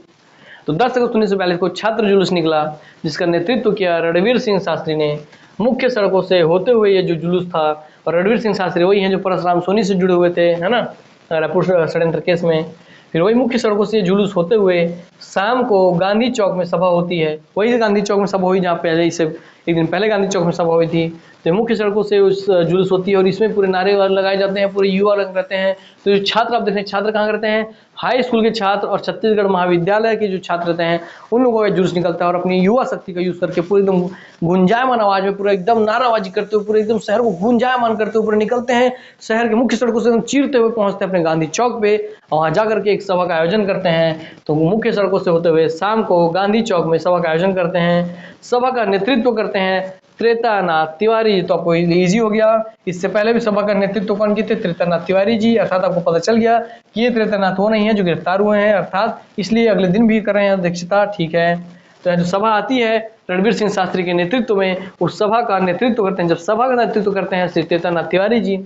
[SPEAKER 1] तो 10 अगस्त 1942 को छात्र जुलूस निकला, जिसका नेतृत्व किया रणवीर सिंह शास्त्री ने। मुख्य सड़कों से होते हुए ये जो जुलूस था, और रणवीर सिंह शास्त्री वही हैं जो परशुराम सोनी से जुड़े हुए थे, है ना, रायपुर षड्यंत्र केस में। फिर वही मुख्य सड़कों से जुलूस होते हुए शाम को गांधी चौक में सभा होती है। वही गांधी चौक में सभा हुई जहाँ पहले इससे एक दिन पहले गांधी चौक में सभा हुई थी। तो मुख्य सड़कों से उस जुलूस होती है, और इसमें पूरे नारे लगाए जाते हैं, पूरे युवा लोग रहते हैं। तो जो छात्र आप देख रहे हैं, छात्र कहाँ करते हैं, हाई स्कूल के छात्र और छत्तीसगढ़ महाविद्यालय के जो छात्र रहते हैं, उन लोगों का जुलूस निकलता है, और अपनी युवा शक्ति का यूज करके पूरे एकदम गुंजायमान आवाज में, पूरा एकदम नाराबाजी करते हुए, पूरे एकदम शहर को गुंजायमान करते हुए पूरे निकलते हैं। शहर के मुख्य सड़कों से चीरते हुए पहुंचते हैं अपने गांधी चौक पे, और वहां जाकर के एक सभा का आयोजन करते हैं। तो मुख्य सड़कों से होते हुए शाम को गांधी चौक में सभा का आयोजन करते हैं। सभा का नेतृत्व करते हैं त्रेतानाथ तिवारी। तो आपको इजी हो गया, इससे पहले भी सभा का नेतृत्व कौन किए थे, त्रेतानाथ तिवारी जी। अर्थात आपको पता चल गया कि ये त्रेतानाथ वो नहीं है जो गिरफ्तार हुए हैं, अर्थात इसलिए अगले दिन भी कर रहे हैं अध्यक्षता। ठीक है, तो जो सभा आती है रणवीर सिंह शास्त्री के नेतृत्व में, उस सभा का नेतृत्व करते हैं, जब सभा का नेतृत्व करते हैं श्री त्रेतानाथ तिवारी जी,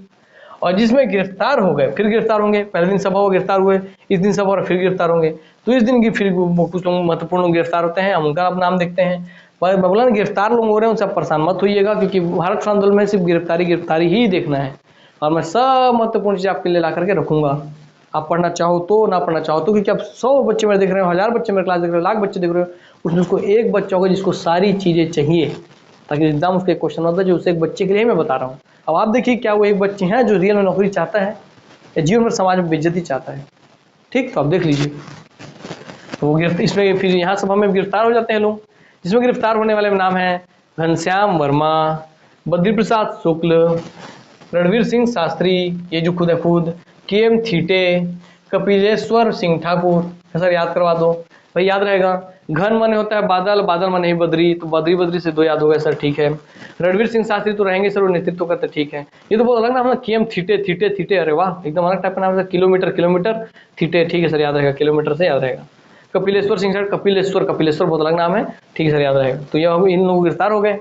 [SPEAKER 1] और जिसमें गिरफ्तार हो गए, फिर गिरफ्तार होंगे। पहले दिन सभा हो गिरफ्तार हुए, इस दिन सभा और फिर गिरफ्तार होंगे। तो इस दिन की फिर कुछ लोग महत्वपूर्ण लोग गिरफ्तार होते हैं, हम उनका आप नाम देखते हैं। पर मैं बोला ना, गिरफ्तार लोग हो रहे हैं उनसे परेशान मत होइएगा, क्योंकि भारत आंदोलन में सिर्फ गिरफ्तारी ही देखना है, और मैं सब महत्वपूर्ण चीज आपके लिए ला करके रखूंगा। आप पढ़ना चाहो तो, ना पढ़ना चाहो तो, क्योंकि आप 100 बच्चे मेरे देख रहे हो, 1000 बच्चे मेरे क्लास देख रहे हो, लाख बच्चे देख रहे हो, उसमें उसको एक बच्चा होगा जिसको सारी चीजें चाहिए, ताकि एग्जाम उसके क्वेश्चन होता है जो उसे एक बच्चे के लिए मैं बता रहा हूँ। अब आप देखिए, क्या वो एक बच्चे हैं जो रियल में नौकरी चाहता है, या जीवन में समाज में बेइज्जती चाहता है। ठीक, तो आप देख लीजिए, तो वो इसमें फिर यहाँ सभा में गिरफ्तार हो जाते हैं लोग, जिसमें गिरफ्तार होने वाले नाम है घनश्याम वर्मा, बद्री प्रसाद शुक्ल, रणवीर सिंह शास्त्री, ये जो खुद है खुद, KM थीटे, कपिलेश्वर सिंह ठाकुर। सर याद करवा दो भाई, याद रहेगा। घन मन होता है बादल, बादल मन नहीं बद्री, तो बद्री से 2 याद हो गए सर। ठीक है, रणवीर सिंह शास्त्री तो रहेंगे सर, वो नेतृत्व करते। ठीक है, ये तो बहुत अलग नाम है, KM थीटे, अरे वाह, एकदम अलग टाइप का नाम है। किलोमीटर थीटे, ठीक है सर, याद रहेगा, किलोमीटर से याद रहेगा। कपिलेश्वर सिंह सर, कपिलेश्वर बहुत अलग नाम है, ठीक है सर, याद रहेगा। तो यह इन लोग गिरफ्तार हो गए।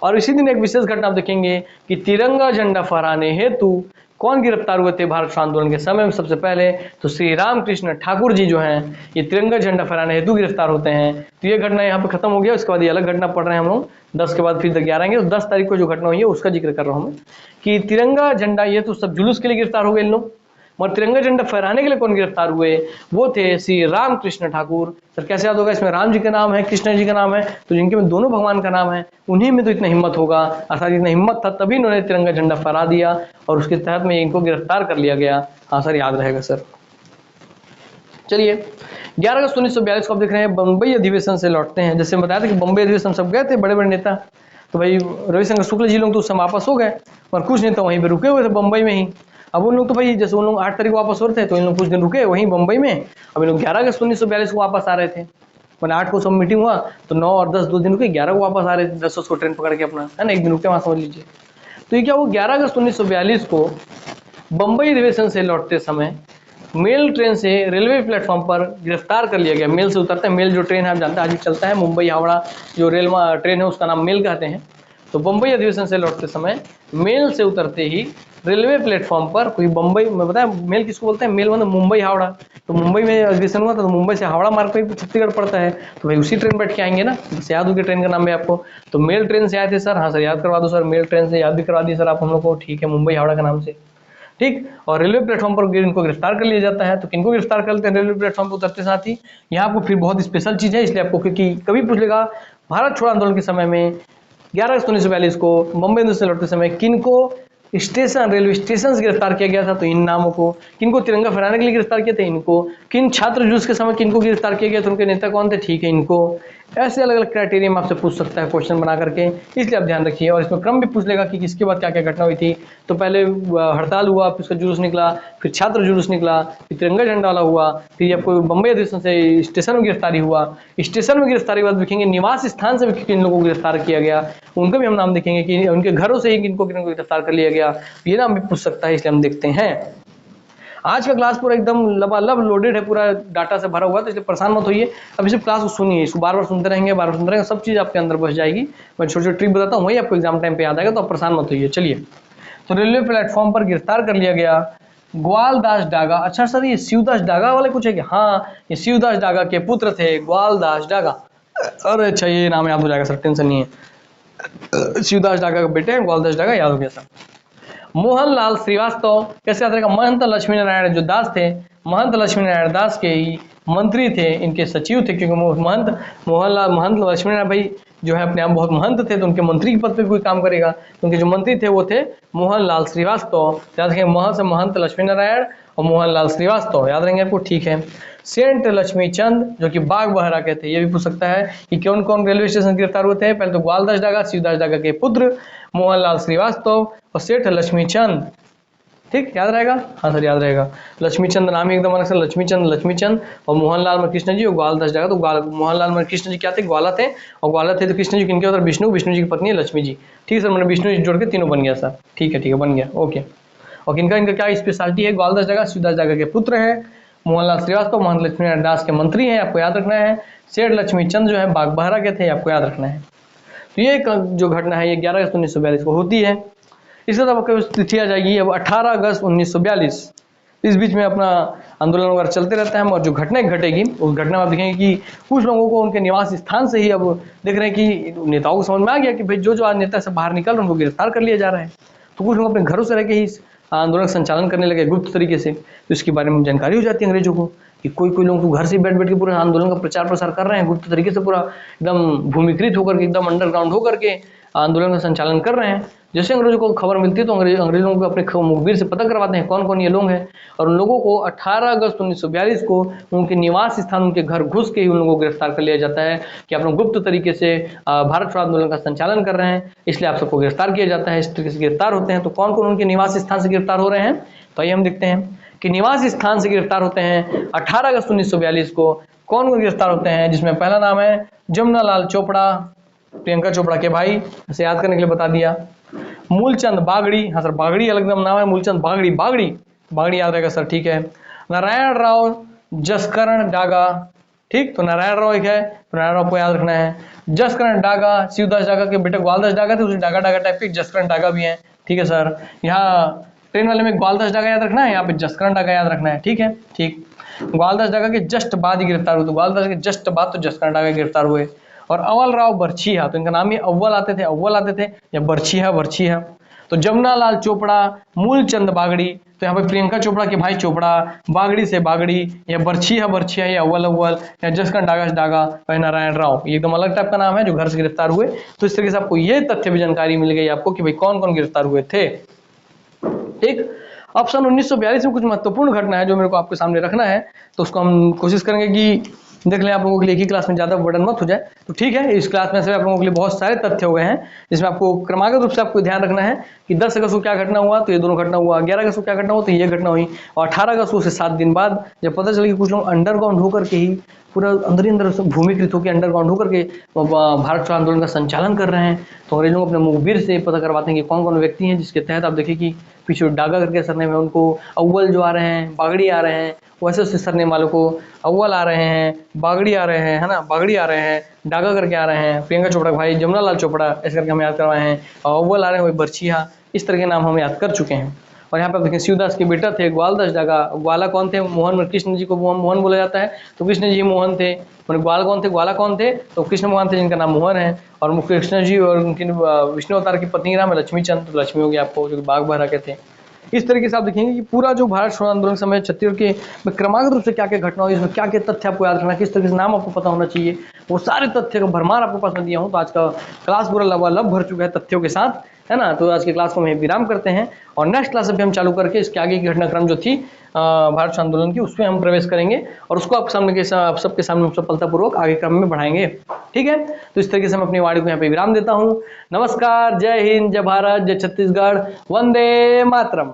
[SPEAKER 1] और इसी दिन एक विशेष घटना आप देखेंगे कि तिरंगा झंडा फहराने हेतु कौन गिरफ्तार हुए थे भारत आंदोलन के समय में। सबसे पहले तो श्री रामकृष्ण ठाकुर जी जो हैं, ये तिरंगा झंडा फहराने हेतु गिरफ्तार होते हैं। तो ये घटना यहाँ पे खत्म हो गया। उसके बाद ये अलग घटना पढ़ रहे हैं हम लोग, 10 के बाद फिर 11 आएंगे। तो 10 तारीख को जो घटना हुई है उसका जिक्र कर रहा हूँ मैं, कि तिरंगा झंडा, ये तो सब जुलूस के लिए गिरफ्तार हो गए इन लोग, मगर तिरंगा झंडा फहराने के लिए कौन गिरफ्तार हुए, वो थे श्री रामकृष्ण ठाकुर। सर कैसे याद होगा, इसमें राम जी का नाम है, कृष्ण जी का नाम है, तो जिनके में दोनों भगवान का नाम है, उन्हीं में तो इतना हिम्मत होगा। अर्थात इतना हिम्मत था तभी इन्होंने तिरंगा झंडा फहरा दिया, और उसके तहत में इनको गिरफ्तार कर लिया गया। हाँ सर, याद रहेगा सर। चलिए, 11 अगस्त 1942 को आप देख रहे हैं बम्बई अधिवेशन से लौटते हैं। जैसे बताया था कि बम्बई अधिवेशन सब गए थे बड़े बड़े नेता, तो भाई रविशंकर शुक्ल जी लोग तो उस समय वापस हो गए, और कुछ नहीं तो वहीं पे रुके हुए थे बम्बई में ही। अब उन लोग तो भाई जैसे उन लोग 8 तारीख को वापस हो रहे थे, तो इन लोग कुछ दिन रुके वहीं बम्बई में। अब इन लोग 11 अगस्त 1942 को वापस आ रहे थे, मैंने 8 को सब मीटिंग हुआ, तो 9 और 10 2 दिन रुके, 11 को वापस आ रहे थे 10 को ट्रेन पकड़ के अपना, है ना, एक दिन रुके वहां, समझ लीजिए। तो ये क्या वो 11 अगस्त 1942 को बम्बई अधिवेशन से लौटते समय मेल ट्रेन से रेलवे प्लेटफॉर्म पर गिरफ्तार कर लिया गया। मेल से उतरते हैं, मेल जो ट्रेन है आप जानते हैं आज भी चलता है, मुंबई हावड़ा जो रेल ट्रेन है उसका नाम मेल कहते हैं। तो बम्बई अधिवेशन से लौटते समय मेल से उतरते ही रेलवे प्लेटफॉर्म पर कोई बम्बई में, बताया मेल किसको बोलते हैं, मेल मतलब मुंबई हावड़ा। तो मुंबई में अधिवेशन हुआ था, तो मुंबई से हावड़ा मार्ग पर छत्तीसगढ़ पड़ता है, तो भाई उसी ट्रेन बैठ के आएंगे ना, बस याद होगी ट्रेन का नाम है आपको। तो मेल ट्रेन से आए थे सर, हाँ सर याद करवा दो सर, मेल ट्रेन से याद भी करवा दिए सर आप हम लोग को, ठीक है, मुंबई हावड़ा के नाम से, ठीक। और रेलवे प्लेटफॉर्म पर इनको गिरफ्तार कर लिया जाता है। तो किनको गिरफ्तार कर लेते हैं रेलवे प्लेटफॉर्म पर उतरते साथ ही, यहाँ आपको फिर बहुत स्पेशल चीज है, इसलिए आपको, क्योंकि कभी पूछ लेगा भारत छोड़ो आंदोलन के समय में 11 अगस्त 1942 को बम्बई से लौटते समय किनको स्टेशन, रेलवे स्टेशन से गिरफ्तार किया गया था, तो इन नामों को, किनको तिरंगा फहराने के लिए गिरफ्तार किए थे, इनको, किन छात्र जुलूस के समय किनको गिरफ्तार किया गया था, उनके नेता कौन थे, ठीक है, इनको। ऐसे अलग अलग क्राइटेरिया में आपसे पूछ सकता है क्वेश्चन बना करके, इसलिए आप ध्यान रखिए। और इसमें क्रम भी पूछ लेगा कि किसके बाद क्या क्या घटना हुई थी। तो पहले हड़ताल हुआ, फिर उसका जुलूस निकला, फिर छात्र जुलूस निकला, फिर तिरंगा झंडा वाला हुआ, फिर आपको बम्बई अधिवेशन से स्टेशन में गिरफ्तारी हुआ, स्टेशन में गिरफ्तारी के बाद देखेंगे निवास स्थान से भी किन लोगों को गिरफ्तार किया गया, उनका भी हम नाम देखेंगे कि उनके घरों से ही किनको किनको गिरफ्तार कर लिया गया, ये नाम भी पूछ सकता है, इसलिए हम देखते हैं। आज का क्लास पूरा एकदम लबालब लोडेड है, पूरा डाटा से भरा हुआ, तो इसलिए परेशान मत होइए। अभी सिर्फ क्लास को सुनिए, इसको बार बार सुनते रहेंगे, बार बार सुनते रहेंगे, सब चीज़ आपके अंदर बस जाएगी। मैं छोटे छोटे ट्रिक बताता हूँ, वही आपको एग्जाम टाइम पे याद आएगा, तो आप परेशान मत होइए। चलिए, तो रेलवे प्लेटफॉर्म पर गिरफ्तार कर लिया गया ग्वालदास डागा। अच्छा सर ये शिवदास डागा वाले कुछ है क्या? हाँ, ये शिवदास डागा के पुत्र थे ग्वालदास डागा। अरे अच्छा, ये नाम याद हो जाएगा सर, टेंशन नहीं है। शिवदास डागा के बेटे ग्वालदास डागा, याद हो गया सर। मोहनलाल श्रीवास्तव कैसे याद रहेगा? महंत लक्ष्मी नारायण जो दास थे, महंत लक्ष्मी नारायण दास के ही मंत्री थे, इनके सचिव थे, क्योंकि महंत लक्ष्मी नारायण भाई जो है अपने आप बहुत महंत थे, तो उनके मंत्री के पद पे कोई काम करेगा, तो उनके जो मंत्री थे वो थे मोहनलाल श्रीवास्तव। याद रखेंगे, मह से महंत लक्ष्मी नारायण और मोहनलाल श्रीवास्तव, याद रहेंगे आपको, ठीक है। सेंट लक्ष्मी चंद जो कि बाग बहरा के थे, ये भी पूछ सकता है कि कौन कौन रेलवे स्टेशन गिरफ्तार हुए थे। पहले तो ग्वालदास डागा, शिवदास डागा के पुत्र मोहनलाल श्रीवास्तव और सेठ लक्ष्मी चंद, ठीक, याद रहेगा, हाँ सर याद रहेगा। लक्ष्मी चंद नाम ही एकदम अलग से, लक्ष्मी चंद और मोहनलाल कृष्ण जी और ग्वालदास डागा। तो मोहनलाल कृष्ण जी क्या थे? ग्वाला थे, और ग्वाला थे तो कृष्ण जी किनके होता? विष्णु जी की पत्नी है लक्ष्मी जी, ठीक सर, मैंने विष्णु जी जोड़ के तीनों बन गया सर, ठीक है बन गया, ओके। और इनका क्या स्पेशलिटी है? ग्वालदास डागा शिवदास डागा के पुत्र है, मोहनलाल श्रीवास्तव महंत लक्ष्मी नारायण दास के मंत्री हैं, आपको याद रखना है। सेठ लक्ष्मी चंद जो है बाग बहरा के थे, आपको याद रखना है। तो ये जो घटना है ये 11 अगस्त 1942 को होती है। इसके बाद आपको तिथि आ जाएगी अब 18 अगस्त 1942। इस बीच में अपना आंदोलन वगैरह चलते रहता है, और जो घटना घटेगी उस घटना में आप देखेंगे कि कुछ लोगों को उनके निवास स्थान से ही अब देख रहे हैं कि नेताओं को समझ में आ गया कि भाई जो आज नेता से बाहर निकल रहे हैं उनको गिरफ्तार कर लिया जा रहा है। तो कुछ लोग अपने घरों से रह के ही आंदोलन का संचालन करने लगे गुप्त तरीके से। तो इसके बारे में जानकारी हो जाती है अंग्रेजों को कि कोई लोग तो घर से बैठ के पूरे आंदोलन का प्रचार प्रसार कर रहे हैं, गुप्त तरीके से पूरा एकदम भूमिकृत होकर के, एकदम अंडरग्राउंड होकर के आंदोलन का संचालन कर रहे हैं। जैसे अंग्रेजों को खबर मिलती है तो अंग्रेजों को अपने मुखबिर से पता करवाते हैं कौन कौन ये लोग हैं, और उन लोगों को 18 अगस्त 1942 को उनके निवास स्थान, उनके घर घुस के ही उन लोगों को गिरफ्तार कर लिया जाता है कि आप लोग गुप्त तरीके से भारत छोड़ो आंदोलन का संचालन कर रहे हैं, इसलिए आप सबको गिरफ्तार किया जाता है। इस तरीके से गिरफ्तार होते हैं। तो कौन कौन उनके निवास स्थान से गिरफ्तार हो रहे हैं, तो आइए हम देखते हैं कि निवास स्थान से गिरफ्तार होते हैं 18 अगस्त 1942 को कौन कौन गिरफ्तार होते हैं। जिसमें पहला नाम है जमुनालाल चोपड़ा, प्रियंका चोपड़ा के भाई, इसे याद करने के लिए बता दिया। मूलचंद बागड़ी, हाँ सर बागड़ी अलग नाम है, मूलचंद बागड़ी याद रहेगा सर, ठीक है। नारायण राव जसकरण डागा, ठीक, तो नारायण राव एक है, तो नारायण राव को याद रखना है। जसकरण डागा शिवदास डागा के बेटे ग्वालदास डागा थे, उसे डागा टाइप के जसकरण डागा भी है, ठीक है सर। यहाँ ट्रेन वाले में ग्वालदास डागा याद रखना है, यहाँ पे जसकरण डागा याद रखना है, ठीक है, ठीक। ग्वालदास डागा के जस्ट बाद ही गिरफ्तार हुए, तो ग्वालदास के जस्ट बाद तो जसकरण डागा गिरफ्तार हुए। और अव्वल राव बरछिया, तो इनका नाम ही अव्वल आते थे या बरछिया। तो जमुनालाल चोपड़ा, मूलचंद बागड़ी, तो यहाँ पे प्रियंका चोपड़ा के भाई चोपड़ा, बागड़ी से बागड़ी या बरछिया या अव्वल या जसकरण डागा वह नारायण राव, ये एकदम अलग टाइप का नाम है जो घर से गिरफ्तार हुए। तो इस तरीके से आपको ये तथ्य भी जानकारी मिल गई आपको कि भाई कौन कौन गिरफ्तार हुए थे। ठीक, अब सन 1942 में कुछ महत्वपूर्ण घटना है जो मेरे को आपके सामने रखना है, तो उसको हम कोशिश करेंगे कि देख लें आप लोगों के लिए एक ही क्लास में ज़्यादा बर्डन मत हो जाए। तो ठीक है, इस क्लास में से आप लोगों के लिए बहुत सारे तथ्य हो गए हैं, जिसमें आपको क्रमागत रूप से आपको ध्यान रखना है कि 10 अगस्त को क्या घटना हुआ, तो ये दोनों घटना हुआ, 11 अगस्त को क्या घटना हुआ, तो ये घटना हुई, और 18 अगस्त को से 7 दिन बाद जब पता चला कि कुछ लोग अंडरग्राउंड होकर के ही पूरा अंदर ही अंदर भूमिकृत होकर अंडरग्राउंड होकर के भारत छोड़ो आंदोलन का संचालन कर रहे हैं, तो अंग्रेजों को अपने मुखबिर से पता करवाते हैं कि कौन कौन व्यक्ति हैं, जिसके तहत आप देखिए कि पीछे डागा करके सरनेम है उनको अव्वल जो आ रहे हैं, बागड़ी आ रहे हैं, वैसे वैसे सरनेम वालों को अव्वल आ रहे हैं, बागड़ी आ रहे हैं, है ना, बागड़ी आ रहे हैं, डागा करके आ रहे हैं, प्रियंका चोपड़ा भाई जमुना लाल चोपड़ा ऐसे करके हम याद करवाए हैं, और अव्वल आ रहे हैं वही बर्छिया, इस तरह के नाम हम याद कर चुके हैं। और यहाँ पे आप देखें शिवदास के बेटा थे ग्वालदास डागा, ग्वाला कौन थे, मोहन, कृष्ण जी को मोहन बोला जाता है, तो कृष्ण जी मोहन थे, और ग्वाल कौन थे, ग्वाला कौन थे, तो कृष्ण भगवान थे जिनका नाम मोहन है, और कृष्ण जी और उनकी विष्णु अवतार की पत्नी का नाम है लक्ष्मी चंद, तो लक्ष्मी हो गया आपको, जो बाघ बहरा के थे। इस तरीके से आप देखेंगे कि पूरा जो भारत छोड़ो आंदोलन समय छत्तीसगढ़ के में क्रमागत रूप से क्या क्या घटना हुई, इसमें क्या क्या तथ्य आपको याद रखना, किस तरीके से नाम आपको पता होना चाहिए, वो सारे तथ्य का भरमार आपको पास में दिया हूँ। तो आज का क्लास पूरा लबालब भर चुका है तथ्यों के साथ, है ना। तो आज की क्लास को हम विराम करते हैं, और नेक्स्ट क्लास अभी हम चालू करके इसके आगे की घटनाक्रम जो थी भारत छोड़ो आंदोलन की, उसमें हम प्रवेश करेंगे, और उसको आप सबके सामने सफलतापूर्वक आगे क्रम में बढ़ाएंगे। ठीक है, तो इस तरीके से मैं अपनी वाणी को यहाँ पे विराम देता हूँ। नमस्कार, जय हिंद, जय भारत, जय छत्तीसगढ़, वंदे मातरम।